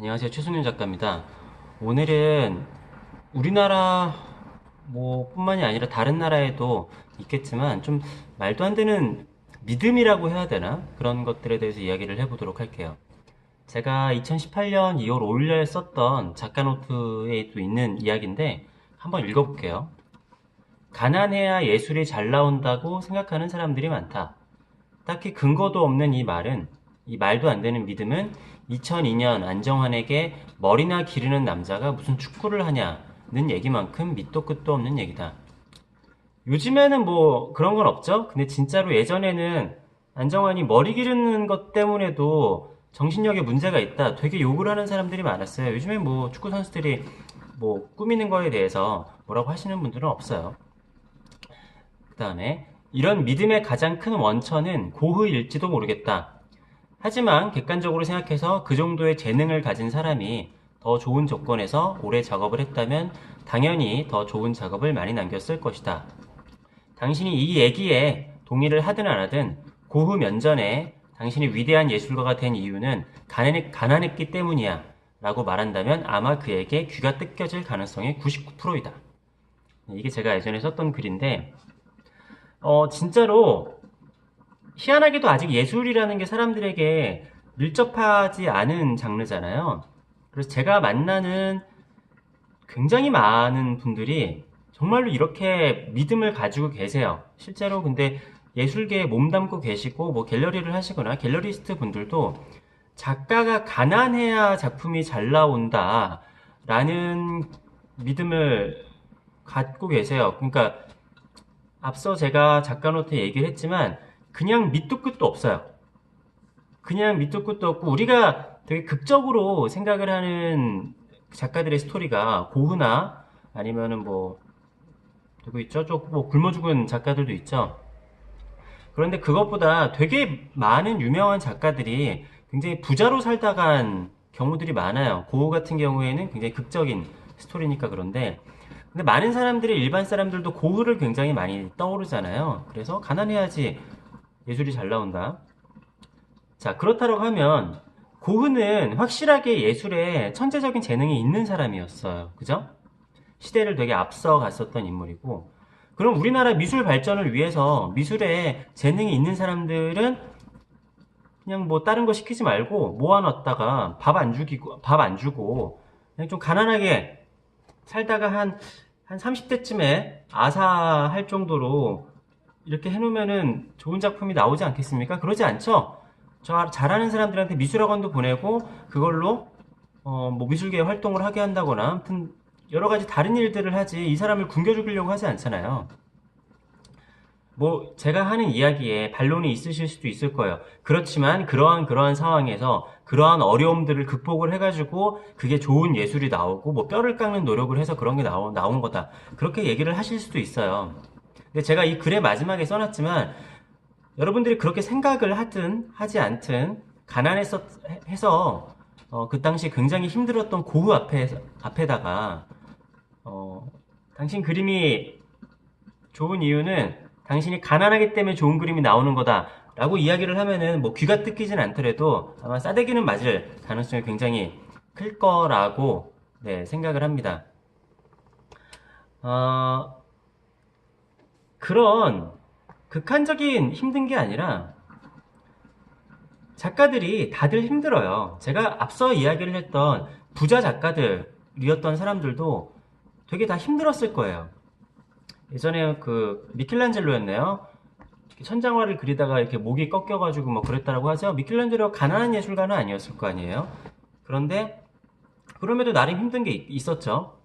안녕하세요. 최승윤 작가입니다. 오늘은 우리나라 뿐만이 아니라 다른 나라에도 있겠지만 좀 말도 안 되는 믿음이라고 해야 되나? 그런 것들에 대해서 이야기를 해보도록 할게요. 제가 2018년 2월 5일날 썼던 작가노트에 또 있는 이야기인데 한번 읽어볼게요. 가난해야 예술이 잘 나온다고 생각하는 사람들이 많다. 딱히 근거도 없는 이 말도 안 되는 믿음은 2002년 안정환에게 머리나 기르는 남자가 무슨 축구를 하냐는 얘기만큼 밑도 끝도 없는 얘기다. 요즘에는 그런 건 없죠? 근데 진짜로 예전에는 안정환이 머리 기르는 것 때문에도 정신력에 문제가 있다. 되게 욕을 하는 사람들이 많았어요. 요즘에 축구 선수들이 꾸미는 거에 대해서 뭐라고 하시는 분들은 없어요. 그 다음에 이런 믿음의 가장 큰 원천은 고흐일지도 모르겠다. 하지만 객관적으로 생각해서 그 정도의 재능을 가진 사람이 더 좋은 조건에서 오래 작업을 했다면 당연히 더 좋은 작업을 많이 남겼을 것이다. 당신이 이 얘기에 동의를 하든 안 하든 고흐 면전에 당신이 위대한 예술가가 된 이유는 가난했기 때문이야 라고 말한다면 아마 그에게 귀가 뜯겨질 가능성이 99%이다. 이게 제가 예전에 썼던 글인데 진짜로 희한하게도 아직 예술이라는 게 사람들에게 밀접하지 않은 장르잖아요. 그래서 제가 만나는 굉장히 많은 분들이 정말로 이렇게 믿음을 가지고 계세요. 실제로 근데 예술계에 몸담고 계시고 갤러리를 하시거나 갤러리스트 분들도 작가가 가난해야 작품이 잘 나온다 라는 믿음을 갖고 계세요. 그러니까 앞서 제가 작가노트에 얘기를 했지만 그냥 밑도 끝도 없어요. 그냥 밑도 끝도 없고 우리가 되게 극적으로 생각을 하는 작가들의 스토리가 고흐나 아니면은 누구 있죠? 굶어 죽은 작가들도 있죠. 그런데 그것보다 되게 많은 유명한 작가들이 굉장히 부자로 살다간 경우들이 많아요. 고흐 같은 경우에는 굉장히 극적인 스토리니까 그런데 근데 많은 사람들이 일반 사람들도 고흐를 굉장히 많이 떠오르잖아요. 그래서 가난해야지 예술이 잘 나온다. 자, 그렇다고 하면 고흐는 확실하게 예술에 천재적인 재능이 있는 사람이었어요. 그죠? 시대를 되게 앞서 갔었던 인물이고. 그럼 우리나라 미술 발전을 위해서 미술에 재능이 있는 사람들은 그냥 다른 거 시키지 말고 모아놨다가 밥 안 주고 그냥 좀 가난하게 살다가 한 30대쯤에 아사할 정도로 이렇게 해놓으면은 좋은 작품이 나오지 않겠습니까? 그러지 않죠? 저 잘하는 사람들한테 미술학원도 보내고 그걸로 미술계 활동을 하게 한다거나 아무튼 여러 가지 다른 일들을 하지 이 사람을 굶겨 죽이려고 하지 않잖아요. 제가 하는 이야기에 반론이 있으실 수도 있을 거예요. 그렇지만 그러한 상황에서 그러한 어려움들을 극복을 해가지고 그게 좋은 예술이 나오고 뼈를 깎는 노력을 해서 그런 게 나온 거다. 그렇게 얘기를 하실 수도 있어요. 근데 제가 이 글의 마지막에 써놨지만 여러분들이 그렇게 생각을 하든 하지 않든 가난해서 해서 그 당시 굉장히 힘들었던 고흐 앞에다가 당신 그림이 좋은 이유는 당신이 가난하기 때문에 좋은 그림이 나오는 거다 라고 이야기를 하면은 귀가 뜯기진 않더라도 아마 싸대기는 맞을 가능성이 굉장히 클 거라고 네, 생각을 합니다. 그런 극한적인 힘든 게 아니라 작가들이 다들 힘들어요. 제가 앞서 이야기를 했던 부자 작가들이었던 사람들도 되게 다 힘들었을 거예요. 예전에 그 미켈란젤로였네요. 천장화를 그리다가 이렇게 목이 꺾여가지고 그랬다라고 하죠. 미켈란젤로가 가난한 예술가는 아니었을 거 아니에요. 그런데 그럼에도 나름 힘든 게 있었죠.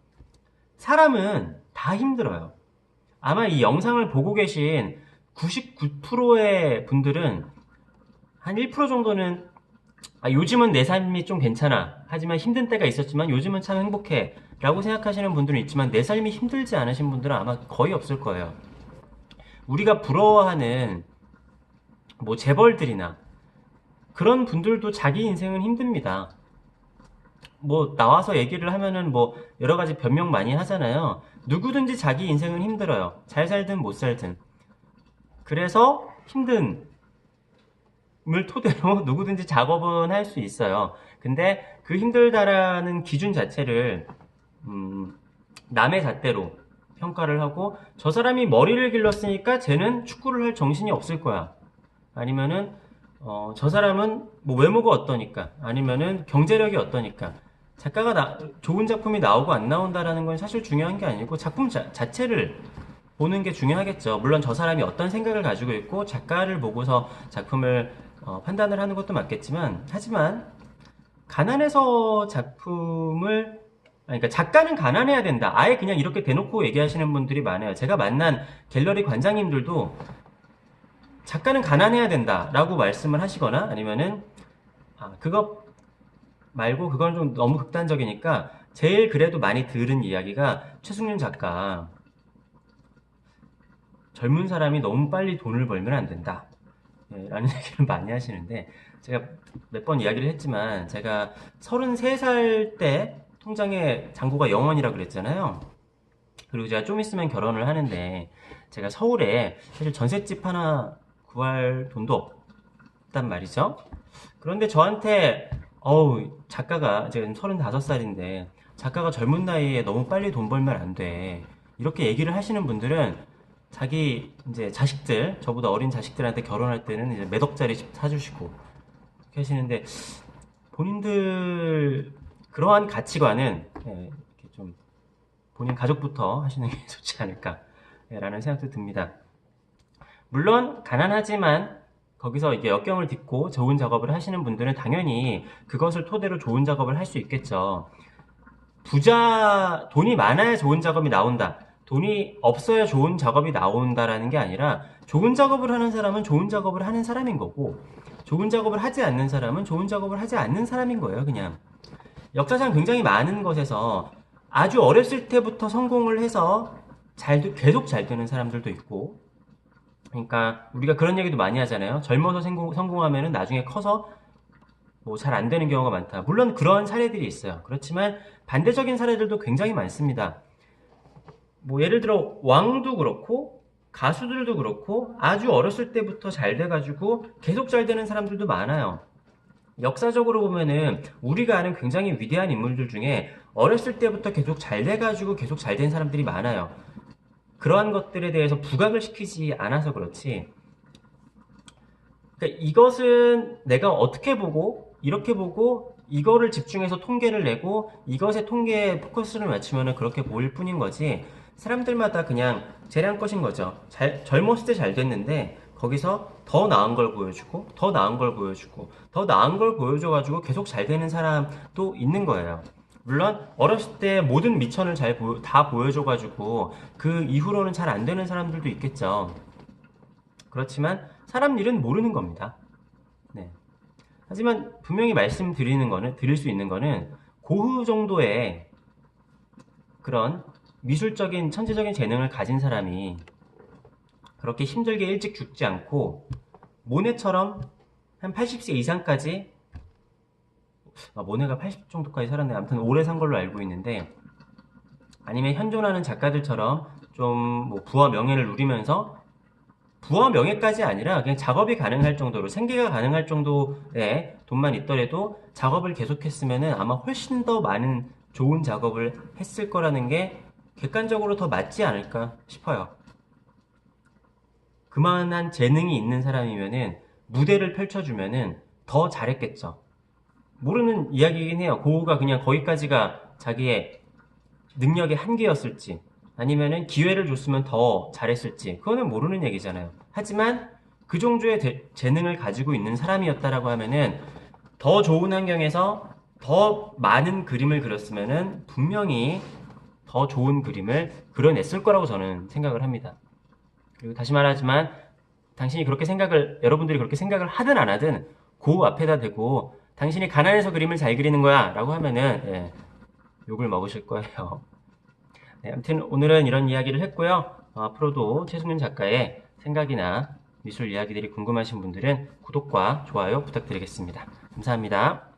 사람은 다 힘들어요. 아마 이 영상을 보고 계신 99%의 분들은 한 1% 정도는 요즘은 내 삶이 좀 괜찮아. 하지만 힘든 때가 있었지만 요즘은 참 행복해. 라고 생각하시는 분들은 있지만 내 삶이 힘들지 않으신 분들은 아마 거의 없을 거예요. 우리가 부러워하는 재벌들이나 그런 분들도 자기 인생은 힘듭니다. 나와서 얘기를 하면은 여러 가지 변명 많이 하잖아요. 누구든지 자기 인생은 힘들어요. 잘 살든 못 살든. 그래서 힘든 토대로 누구든지 작업은 할 수 있어요. 근데 그 힘들다라는 기준 자체를 남의 잣대로 평가를 하고, 저 사람이 머리를 길렀으니까 쟤는 축구를 할 정신이 없을 거야. 아니면은 저 사람은 뭐 외모가 어떠니까, 아니면은 경제력이 어떠니까. 작가가 좋은 작품이 나오고 안 나온다라는 건 사실 중요한 게 아니고 작품 자체를 보는 게 중요하겠죠. 물론 저 사람이 어떤 생각을 가지고 있고 작가를 보고서 작품을 판단을 하는 것도 맞겠지만, 하지만 가난해서 작품을, 그러니까 작가는 가난해야 된다, 아예 그냥 이렇게 대놓고 얘기하시는 분들이 많아요. 제가 만난 갤러리 관장님들도 작가는 가난해야 된다라고 말씀을 하시거나, 아니면은 그거 말고 그건 좀 너무 극단적이니까 제일 그래도 많이 들은 이야기가, 최승윤 작가 젊은 사람이 너무 빨리 돈을 벌면 안 된다, 라는 얘기를 많이 하시는데, 제가 몇 번 이야기를 했지만 제가 33살 때 통장에 잔고가 0원이라고 그랬잖아요. 그리고 제가 좀 있으면 결혼을 하는데, 제가 서울에 사실 전셋집 하나 구할 돈도 없단 말이죠. 그런데 저한테 작가가, 제가 지금 35살인데 작가가 젊은 나이에 너무 빨리 돈 벌면 안 돼, 이렇게 얘기를 하시는 분들은 자기 이제 자식들, 저보다 어린 자식들한테 결혼할 때는 이제 몇 억짜리 집 사주시고 이렇게 하시는데, 본인들 그러한 가치관은 이렇게 좀 본인 가족부터 하시는 게 좋지 않을까라는 생각도 듭니다. 물론 가난하지만 거기서 이게 역경을 딛고 좋은 작업을 하시는 분들은 당연히 그것을 토대로 좋은 작업을 할 수 있겠죠. 돈이 많아야 좋은 작업이 나온다, 돈이 없어야 좋은 작업이 나온다라는 게 아니라, 좋은 작업을 하는 사람은 좋은 작업을 하는 사람인 거고, 좋은 작업을 하지 않는 사람은 좋은 작업을 하지 않는 사람인 거예요. 그냥 역사상 굉장히 많은 것에서 아주 어렸을 때부터 성공을 해서 계속 잘 되는 사람들도 있고, 그러니까 우리가 그런 얘기도 많이 하잖아요. 젊어서 성공하면은 나중에 커서 뭐 잘 안 되는 경우가 많다. 물론 그런 사례들이 있어요. 그렇지만 반대적인 사례들도 굉장히 많습니다. 뭐 예를 들어 왕도 그렇고 가수들도 그렇고 아주 어렸을 때부터 잘 돼가지고 계속 잘 되는 사람들도 많아요. 역사적으로 보면은 우리가 아는 굉장히 위대한 인물들 중에 어렸을 때부터 계속 잘 돼가지고 계속 잘 된 사람들이 많아요. 그러한 것들에 대해서 부각을 시키지 않아서 그렇지, 그러니까 이것은 내가 어떻게 보고 이렇게 보고 이거를 집중해서 통계를 내고 이것에 통계에 포커스를 맞추면 그렇게 보일 뿐인 거지, 사람들마다 그냥 재량것인 거죠. 젊었을 때 잘 됐는데 거기서 더 나은 걸 보여주고 더 나은 걸 보여주고 더 나은 걸 보여줘가지고 계속 잘 되는 사람도 있는 거예요. 물론 어렸을 때 모든 미천을 다 보여줘가지고 그 이후로는 잘 안 되는 사람들도 있겠죠. 그렇지만 사람 일은 모르는 겁니다. 네. 하지만 분명히 드릴 수 있는 거는, 고흐 정도의 그런 미술적인 천재적인 재능을 가진 사람이 그렇게 힘들게 일찍 죽지 않고, 모네처럼 한 80세 이상까지, 모네가 80 정도까지 살았네. 아무튼 오래 산 걸로 알고 있는데, 아니면 현존하는 작가들처럼 좀 뭐 부와 명예를 누리면서, 부와 명예까지 아니라 그냥 작업이 가능할 정도로, 생계가 가능할 정도의 돈만 있더라도 작업을 계속했으면은 아마 훨씬 더 많은 좋은 작업을 했을 거라는 게 객관적으로 더 맞지 않을까 싶어요. 그만한 재능이 있는 사람이면은 무대를 펼쳐주면은 더 잘했겠죠. 모르는 이야기이긴 해요. 고흐가 그냥 거기까지가 자기의 능력의 한계였을지, 아니면은 기회를 줬으면 더 잘했을지, 그거는 모르는 얘기잖아요. 하지만 그 정도의 재능을 가지고 있는 사람이었다라고 하면은 더 좋은 환경에서 더 많은 그림을 그렸으면은 분명히 더 좋은 그림을 그려냈을 거라고 저는 생각을 합니다. 그리고 다시 말하지만, 여러분들이 그렇게 생각을 하든 안 하든 고흐 앞에다 대고 당신이 가난해서 그림을 잘 그리는 거야 라고 하면은 욕을 먹으실 거예요. 네, 아무튼 오늘은 이런 이야기를 했고요. 앞으로도 최승윤 작가의 생각이나 미술 이야기들이 궁금하신 분들은 구독과 좋아요 부탁드리겠습니다. 감사합니다.